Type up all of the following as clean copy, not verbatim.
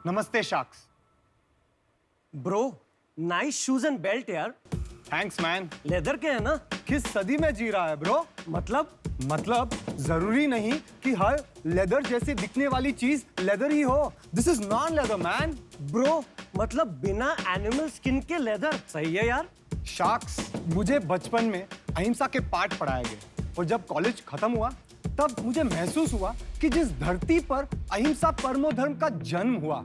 नमस्ते शाक्स। Bro, nice shoes and belt यार। Thanks man. लेदर के है ना? किस सदी में जी रहा है ब्रो? मतलब जरूरी नहीं कि हर लेदर जैसे दिखने वाली चीज लेदर ही हो। This is non leather man. Bro, मतलब बिना एनिमल स्किन के लेदर। सही है यार। शाक्स, मुझे बचपन में अहिंसा के पाठ पढ़ाए गए और जब कॉलेज खत्म हुआ तब मुझे महसूस हुआ कि जिस धरती पर अहिंसा परमो धर्म का जन्म हुआ,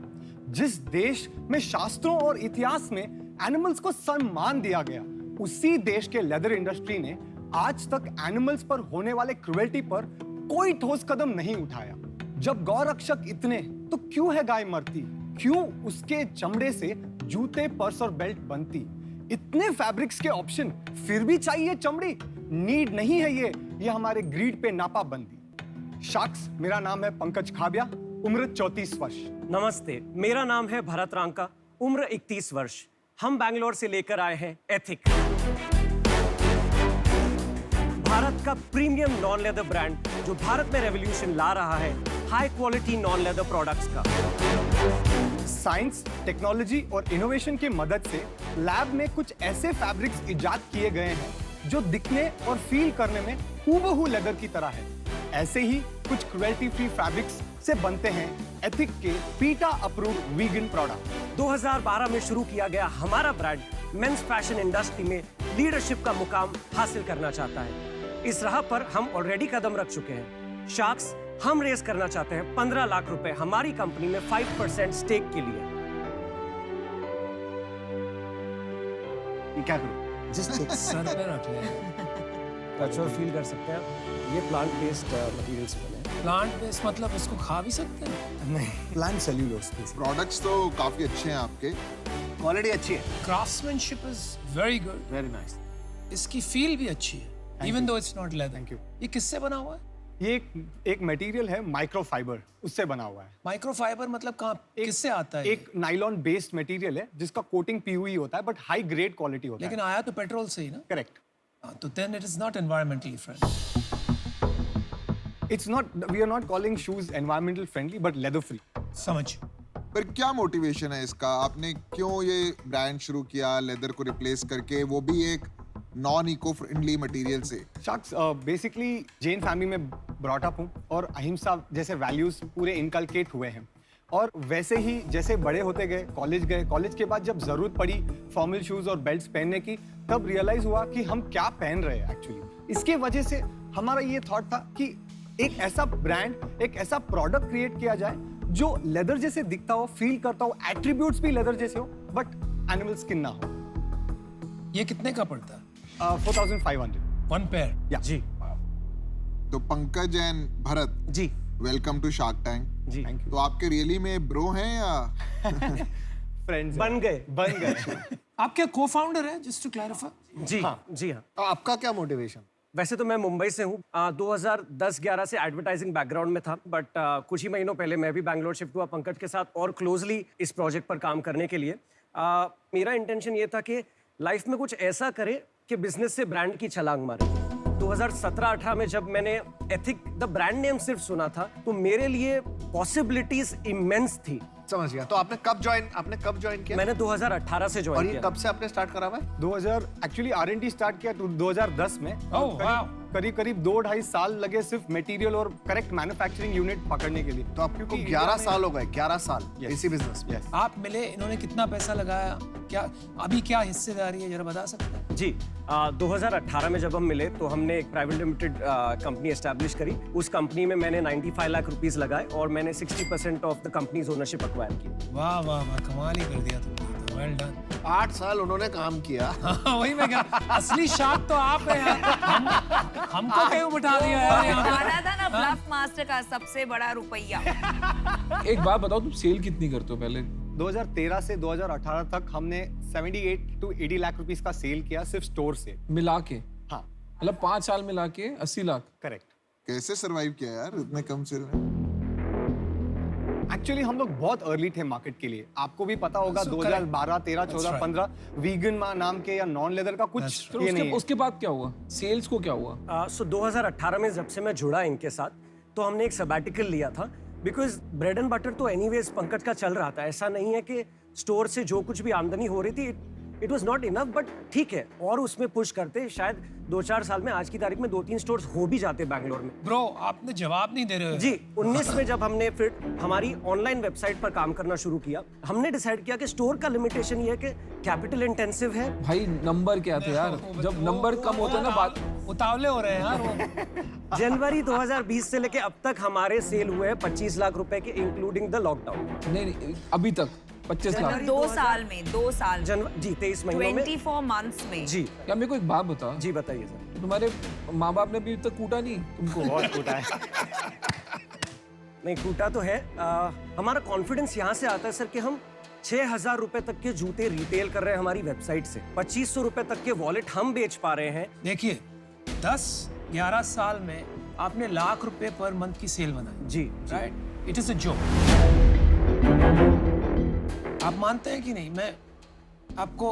जिस देश में शास्त्रों और इतिहास में एनिमल्स को सम्मान दिया गया, उसी देश के लेदर इंडस्ट्री ने आज तक एनिमल्स पर होने वाले क्रुएल्टी पर कोई ठोस कदम नहीं उठाया। जब गौरक्षक इतने, तो क्यों है गाय मरती? क्यों उसके चमड़े से जूते, पर्स और बेल्ट बनती? इतने फैब्रिक्स के ऑप्शन, फिर भी चाहिए चमड़ी? नीड नहीं है ये हमारे ग्रीड पे नापा बंदी। शाक्स, मेरा नाम है पंकज खाबिया, उम्र 34 वर्ष। नमस्ते, मेरा नाम है भरत रांका, उम्र 31 वर्ष। हम बैंगलोर से लेकर आए हैं एथिक, भारत का प्रीमियम नॉन लेदर ब्रांड जो भारत में रेवोल्यूशन ला रहा है high quality non leather products का। साइंस, टेक्नोलॉजी और इनोवेशन की मदद से लैब में कुछ ऐसे फैब्रिक्स इजाद किए गए हैं जो दिखने और फील करने में हूबहू लेदर की तरह है। ऐसे ही कुछ क्रुएल्टी फ्री फैब्रिक्स से बनते हैं एथिक के पीटा अप्रूव्ड वीगन प्रोडक्ट। 2012 में शुरू किया गया हमारा ब्रांड मेंस फैशन इंडस्ट्री में लीडरशिप का मुकाम हासिल करना चाहता है। इस राह पर हम ऑलरेडी कदम रख चुके हैं। शाक्स, हम रेस करना चाहते हैं 15 लाख रुपए हमारी कंपनी में 5% स्टेक के लिए। ये क्या करूं? जस्ट सर पे रख ले। टच और फील कर सकते हैं आप। ये प्लांट बेस्ड मटेरियल से बने हैं। प्लांट बेस्ड मतलब इसको खा भी सकते हैं? नहीं, प्लांट सेल्यूलोज। प्रोडक्ट्स तो काफी अच्छे हैं आपके। क्वालिटी अच्छी है। Craftsmanship is very good. Very nice. इसकी फील भी अच्छी है, even though it's not leather. Thank you. ये किससे बना हुआ है? ये एक मटेरियल है माइक्रोफाइबर, उससे बना हुआ है। माइक्रोफाइबर मतलब कहाँ, किससे आता है? एक नाइलॉन बेस्ड मटेरियल है जिसका कोटिंग पीयूई होता है, बट हाई ग्रेड क्वालिटी होता लेकिन है। आया तो पेट्रोल से ही ना? करेक्ट। तो then it is not environmentally friendly. It's not, we are not calling shoes environmental friendly but leather free. समझ। पर क्या मोटिवेशन है इसका? आपने क्यों ये ब्रांड शुरू किया लेदर को रिप्लेस करके, वो भी एक नॉन इको फ्रेंडली मटेरियल से? शाक्स, बेसिकली जैन फैमिली में ब्रॉट अप हूँ और अहिंसा जैसे वैल्यूज पूरे इनकलकेट हुए हैं। और वैसे ही जैसे बड़े होते गए, कॉलेज के बाद जब जरूरत पड़ी फॉर्मल शूज और बेल्ट्स पहनने की, तब रियलाइज हुआ कि हम क्या पहन रहे हैं एक्चुअली। इसके वजह से हमारा ये थॉट था कि एक ऐसा ब्रांड, एक ऐसा प्रोडक्ट क्रिएट किया जाए जो लेदर जैसे दिखता हो, फील करता हो, एट्रीब्यूट्स भी लेदर जैसे हो, बट एनिमल स्किन ना हो। ये कितने का पड़ता है? 4500। One pair? या जी तो पंकज एंड भरत, जी वेलकम टू शार्क टैंक। जी। Thank you. तो आपके रियली में ब्रो हैं या? फ्रेंड्स बन गए। आप क्या को फाउंडर है, जस्ट टू क्लैरिफाई? जी हाँ, जी हाँ। तो आपका क्या मोटिवेशन? वैसे तो मैं मुंबई से हूँ। 2010-11 से एडवर्टाइजिंग बैकग्राउंड में था, बट कुछ ही महीनों पहले मैं भी बैंगलोर शिफ्ट हुआ पंकज के साथ और क्लोजली इस प्रोजेक्ट पर काम करने के लिए। मेरा इंटेंशन ये था कि लाइफ में कुछ ऐसा करे कि बिजनेस से ब्रांड की छलांग मारे। 2017-18 में जब मैंने एथिक द ब्रांड नेम सिर्फ सुना था, तो मेरे लिए पॉसिबिलिटीज इमेंस थी। समझ गया। तो आपने कब ज्वाइन किया? मैंने 2018 से और ज्वाइन ये किया। कब से आपने स्टार्ट करा हुआ है? 2000 एक्चुअली R&D स्टार्ट किया 2010 में। Oh, wow. करीब 2-2.5 साल लगे सिर्फ मटेरियल और करेक्ट मैन्युफैक्चरिंग यूनिट पकड़ने के लिए। तो आपको क्योंकि 11 इंडिया साल हो गए। 11 साल Yes. इसी बिजनेस में। Yes. आप मिले, इन्होंने कितना पैसा लगाया, क्या अभी क्या हिस्सेदारी है, जरा बता सकते हैं? जी 2018 में जब हम मिले तो हमने एक प्राइवेट लिमिटेड कंपनी एस्टैब्लिश करी। उस कंपनी में मैंने 95 लाख रुपीस लगाए और मैंने 60% of the companies ownership acquire की। वाह वाह वाह, कमाल ही कर दिया तुमने, वेल डन। 8 साल उन्होंने काम किया। वही मैं कह, असली शार्क तो आप हैं यार। हमको क्यों बिठा दिया यार यहाँ पे? गाना था ना ब्लफ मास्टर का सबसे बड़ा रुपया। एक बात बताओ, तुम सेल कितनी करते हो पहले? 2013 से 2018 तक हमने 78 to 80 लाख रुपीस का सेल किया सिर्फ स्टोर से। मिला के? हाँ, मतलब 5 साल मिला के 80 लाख? करेक्ट। कैसे सरवाइव किया यार इतने कम सेल में? एक्चुअली हम लोग बहुत अर्ली थे मार्केट के लिए। आपको भी पता होगा So 2012, 13, That's 14, right. 15 वीगन नाम के या नॉन लेदर का कुछ फिर ये नहीं है। उसके बाद क्या हुआ? सेल्स को क्या हुआ? 2018 में जब से मैं जुड़ा इनके साथ, तो हमने एक सबैटिकल लिया था बिकॉज ब्रेड एंड बटर तो एनीवेज पंकज का चल रहा था, ऐसा नहीं है कि स्टोर से जो कुछ भी आमदनी हो रही थी it was not enough, but ठीक है, और उसमें पुश करते शायद 2-4 साल में आज की तारीख में 2-3 स्टोर्स हो भी जाते बैंगलोर में। ब्रो आपने जवाब नहीं दे रहे हो। जी 19 में जब हमने फिर हमारी ऑनलाइन वेबसाइट पर काम करना शुरू किया, हमने डिसाइड किया कि स्टोर का लिमिटेशन ये है कि कैपिटल इंटेंसिव है। भाई नंबर क्या थे यार, जब नंबर कम होते हैं ना बात। उतावले हो रहे हैं यार वो। जनवरी 2020 से लेके अब तक हमारे सेल हुए हैं 25 लाख रुपए के इंक्लूडिंग द लॉकडाउन। नहीं अभी तक 25 लाख। 2 साल में 2 साल जी 23 महीनों में 24 मंथ्स में। जी। क्या मेरे को एक बात बता, जी बताइए सर। तुम्हारे माँ बाप ने अभी तक कूटा नहीं तुमको? बहुत कूटा है। नहीं कूटा तो है। हमारा कॉन्फिडेंस यहाँ से आता है सर कि हम 6,000 रुपए तक के जूते रिटेल कर रहे हैं हमारी वेबसाइट से, 2500 रुपए तक के वॉलेट हम बेच पा रहे हैं। देखिए 10-11 साल में आपने लाख रुपए पर मंथ की सेल बनाई। जी right, it is a joke. आप मानते हैं कि नहीं? मैं आपको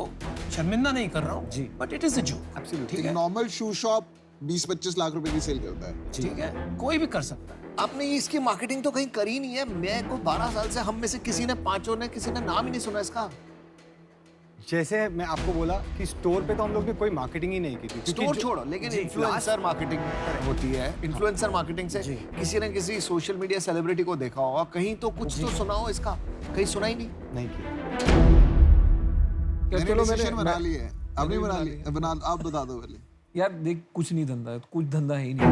शर्मिंदा नहीं कर रहा हूँ जी, but it is a joke. Absolutely. ठीक एक है, नॉर्मल शू शॉप 20-25 लाख रुपए की सेल करता है। ठीक है, कोई भी कर सकता है। आपने ये इसकी मार्केटिंग तो कहीं करी नहीं है। मैं को 12 साल से हम में से किसी ने, पांचों ने, किसी ने नाम ही नहीं सुना इसका। जैसे मैं आपको बोला कि स्टोर पे तो हम लोग ने कोई मार्केटिंग ही नहीं की थी, क्योंकि स्टोर जो- छोड़ो, लेकिन जी, इन्फ्लुएंसर मार्केटिंग होती है। इन्फ्लुएंसर मार्केटिंग से किसी न किसी सोशल मीडिया सेलिब्रिटी को देखा होगा, कहीं तो कुछ तो सुना हो इसका, कहीं सुना ही नहीं। नहीं किया। क्या मैंने चलो डिसीजन बना मैं ली है। आपने बना ली? बना, आप बता दो पहले। यार देख, कुछ नहीं धंधा है, कुछ धंधा है ही नहीं।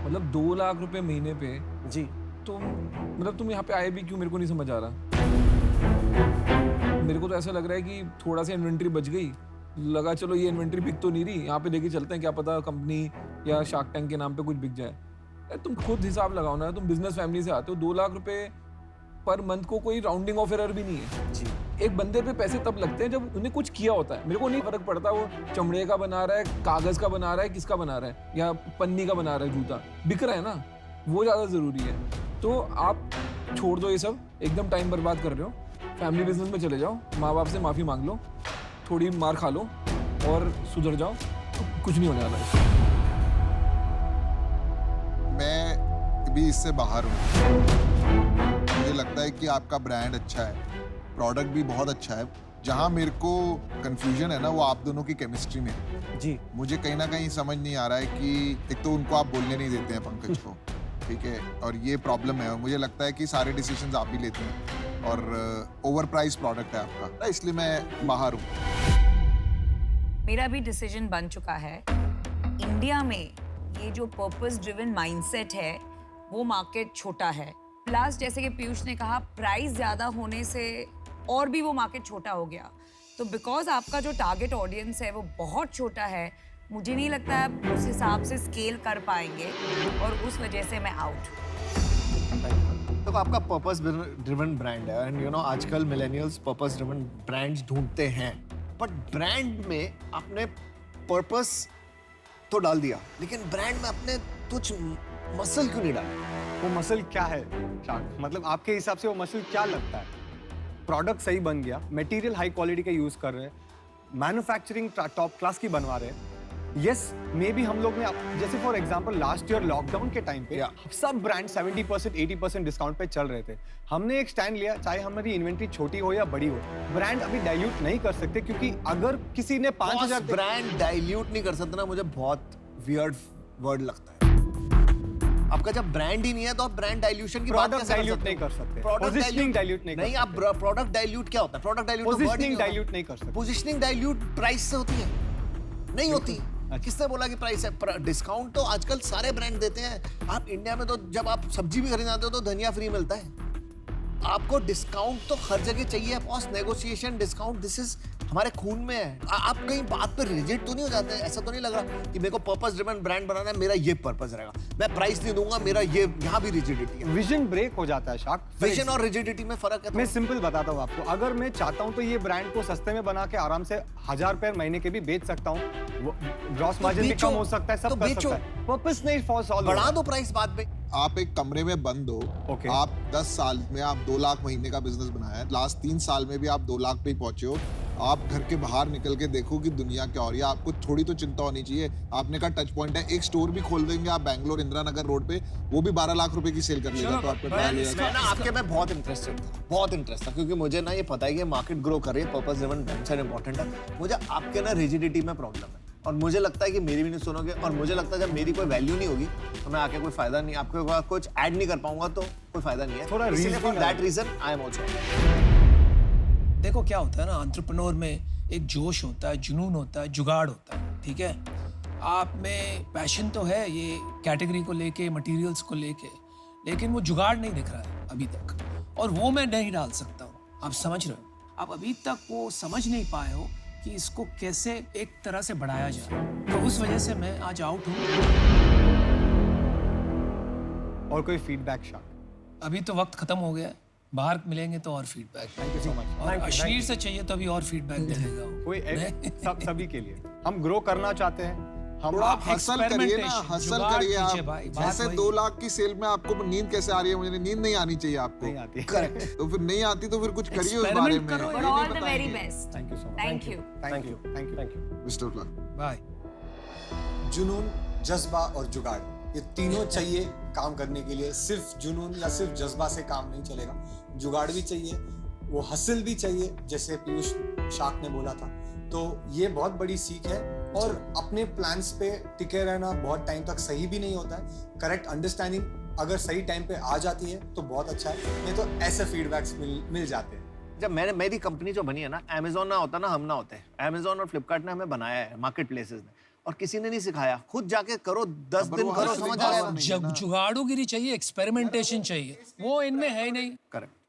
मतलब 2 लाख रुपए महीने पे जी मतलब तुम यहाँ पे आए भी क्यों, मेरे को नहीं समझ आ रहा। मेरे को तो ऐसा लग रहा है कि थोड़ा सा इन्वेंट्री बच गई, लगा चलो ये इन्वेंट्री बिक तो नहीं रही, यहाँ पे लेके चलते हैं, क्या पता कंपनी या शार्क टैंक के नाम पे कुछ बिक जाए। यार तुम खुद हिसाब लगाओ ना, तुम बिजनेस फैमिली से आते हो, 2 लाख रुपए पर मंथ को कोई राउंडिंग ऑफ एरर भी नहीं है। जी। एक बंदे पे पैसे तब लगते हैं जब उन्हें कुछ किया होता है। मेरे को नहीं फर्क पड़ता वो चमड़े का बना रहा है, कागज का बना रहा है, किसका बना रहा है, या पन्नी का बना रहा है, जूता बिक रहा है ना, वो ज्यादा जरूरी है। तो आप छोड़ दो ये सब, एकदम टाइम बर्बाद कर रहे हो, फैमिली बिजनेस में चले जाओ, माँ बाप से माफी मांग लो, थोड़ी मार खा लो और सुधर जाओ, तो कुछ नहीं होने वाला है। मैं भी इससे बाहर हूँ। मुझे लगता है कि आपका ब्रांड अच्छा है, प्रोडक्ट भी बहुत अच्छा है। जहाँ मेरे को कंफ्यूजन है ना, वो आप दोनों की केमिस्ट्री में है। जी मुझे कहीं ना कहीं समझ नहीं आ रहा है कि एक तो उनको आप बोलने नहीं देते हैं पंकज को, ठीक है, और ये प्रॉब्लम है। और मुझे लगता है कि सारे डिसीजंस आप ही लेते हैं और ओवर प्राइस प्रोडक्ट है आपका, इसलिए मैं बाहर हूँ। मेरा भी डिसीजन बन चुका है। इंडिया में ये जो पर्पस ड्रिवन माइंडसेट है वो मार्केट छोटा है, प्लस जैसे कि पीयूष ने कहा प्राइस ज्यादा होने से और भी वो मार्केट छोटा हो गया। तो बिकॉज आपका जो टारगेट ऑडियंस है वो बहुत छोटा है, मुझे नहीं लगता है आप उस हिसाब से स्केल कर पाएंगे और उस वजह से मैं आउट। तो आपका पर्पस ड्रिवन ब्रांड है एंड यू नो आजकल मिलेनियल्स पर्पस ड्रिवन ब्रांड्स ढूंढते हैं, बट ब्रांड में आपने पर्पस तो डाल दिया, लेकिन ब्रांड में आपने कुछ मसल क्यों नहीं डाला? वो मसल क्या है शार्क? मतलब आपके हिसाब से वो मसल क्या लगता है? प्रोडक्ट सही बन गया, मटेरियल हाई क्वालिटी का यूज कर रहे हैं, मैन्युफैक्चरिंग टॉप क्लास की बनवा रहे हैं। यस मे बी हम लोग ने जैसे for example last year lockdown के टाइम पे सब ब्रांड 70% 80% डिस्काउंट पे चल रहे थे। हमने एक स्टैंड लिया, चाहे हमारी इन्वेंट्री छोटी हो या बड़ी हो, ब्रांड अभी डाइल्यूट नहीं कर सकते, क्योंकि अगर किसी ने 5,000 ब्रांड डाइल्यूट नहीं कर सकते ना, मुझे बहुत वियर्ड वर्ड लगता है। आपका जब ब्रांड ही नहीं है तो आप ब्रांड डाइल्यूशन की बात प्रोडक्ट कैसे डाइल्यूट नहीं कर सकते, Product पोजीशनिंग डाइल्यूट नहीं कर नहीं, आप प्रोडक्ट डाइल्यूट क्या होता है? प्रोडक्ट डाइल्यूट पोजीशनिंग डाइल्यूट नहीं कर सकते। पोजीशनिंग डाइल्यूट प्राइस से होती है? नहीं होती। किसने बोला कि प्राइस है? डिस्काउंट तो आजकल सारे ब्रांड देते हैं। आप इंडिया में तो जब आप सब्जी भी खरीदते हो तो धनिया फ्री मिलता है। आपको डिस्काउंट तो हर जगह चाहिए, cost negotiation, discount, this is हमारे खून में है। आप कहीं बात पर रिजिड तो नहीं हो जाते? ऐसा तो नहीं लग रहा कि मेरे को पर्पस ड्रिवन ब्रांड बनाना है, मेरा ये पर्पस रहेगा, मैं प्राइस नहीं दूंगा, मेरा ये, यहाँ भी रिजिडिटी है। विजन ब्रेक हो जाता है शार्क। विजन और रिजिडिटी में फर्क है। मैं सिंपल बताता हूँ आपको, अगर मैं चाहता हूँ तो ये ब्रांड को सस्ते में बना के आराम से 1000 पेयर महीने के भी बेच सकता हूँ, ग्रॉस मार्जिन भी कम हो सकता है, सब कर सकता है। पर्पस नहीं फॉर सॉल्व, बढ़ा दो प्राइस बाद में। आप एक कमरे में बंद हो, Okay. आप 10 साल में आप 2 लाख महीने का बिजनेस बनाया है, लास्ट 3 साल में भी आप 2 लाख पे ही पहुंचे हो, आप घर के बाहर निकल के देखो कि दुनिया क्या हो रही है, आपको थोड़ी तो चिंता होनी चाहिए। आपने कहा टच पॉइंट है, एक स्टोर भी खोल देंगे आप बैंगलोर इंदिरा नगर रोड पे, वो भी 12 लाख रुपए की सेल कर लेगा। तो आपको ट्रायल मैं ना आपके में बहुत इंटरेस्टेड था, बहुत इंटरेस्ट था, क्योंकि मुझे ना ये पता है कि मार्केट ग्रो कर रही है, पर्पस ड्रिवन वेंचर इंपॉर्टेंट है। मुझे आपके ना रिजिडिटी में प्रॉब्लम है, और मुझे लगता है कि मेरी भी नहीं सुनोगे, और मुझे लगता है जब मेरी कोई वैल्यू नहीं होगी तो मैं आके कोई फायदा नहीं, आपके पास कुछ ऐड नहीं कर पाऊंगा तो कोई फायदा नहीं है। थोड़ा for that reason I am also. देखो क्या होता है ना, एंटरप्रेन्योर में एक जोश होता है, जुनून होता है, जुगाड़ होता है, ठीक है। आप में पैशन तो है ये कैटेगरी को लेके, मटेरियल्स को लेके, लेकिन वो जुगाड़ नहीं दिख रहा है अभी तक, और वो मैं नहीं डाल सकता हूँ। आप समझ रहे हो, आप अभी तक वो समझ नहीं पाए हो कि इसको कैसे एक तरह से बढ़ाया जाए, तो उस वजह से मैं आज आउट हूँ। और कोई फीडबैक शाक? अभी तो वक्त खत्म हो गया है, बाहर मिलेंगे तो और feedback. Thank you so much. और अश्लील से चाहिए तो अभी और फीडबैक देगा वो। कोई सभी के लिए हम ग्रो करना चाहते हैं, हम थोड़ा आप हसल करिए ना, experimentation, हसल जुगाड़ करिए कीजिए आप। भाई, बात जैसे वही 2 है। लाख की सेल में आपको नींद कैसे आ रही है, मुझे नींद नहीं आनी चाहिए आपको। नहीं आती। करेक्ट। तो फिर नहीं आती तो फिर कुछ करिए उस Experiment बारे में। करो। ये But नहीं all the very बताएंगे। best. Thank you so much. Thank you. Thank you, thank you, thank you. Best of luck. Bye. जुनून, जज्बा और जुगाड़, ये तीनों चाहिए काम करने के लिए। सिर्फ जुनून या सिर्फ जज्बा से काम नहीं चलेगा, जुगाड़ भी चाहिए, वो हसल भी चाहिए, जैसे पीयूष शाक ने बोला था। तो ये बहुत बड़ी सीख है, और अपने प्लान्स पे टिके रहना बहुत टाइम तक सही भी नहीं होता है। करेक्ट अंडरस्टैंडिंग अगर सही टाइम पे आ जाती है तो बहुत अच्छा है, नहीं तो ऐसे फीडबैक्स मिल जाते हैं। जब मेरी कंपनी जो बनी है ना, अमेज़न ना होता ना हम ना होते। अमेज़न और फ्लिपकार्ट ने हमें बनाया है, मार्केट प्लेसेस ने, और किसी ने नहीं सिखाया। खुद जाके करो, 10 पर दिन वो करो, हसल समझ बात आ जाएगा। नहीं है ना। जुगाड़ूगिरी चाहिए, एक्सपेरिमेंटेशन चाहिए, वो इनमें है ही नहीं। करेक्ट।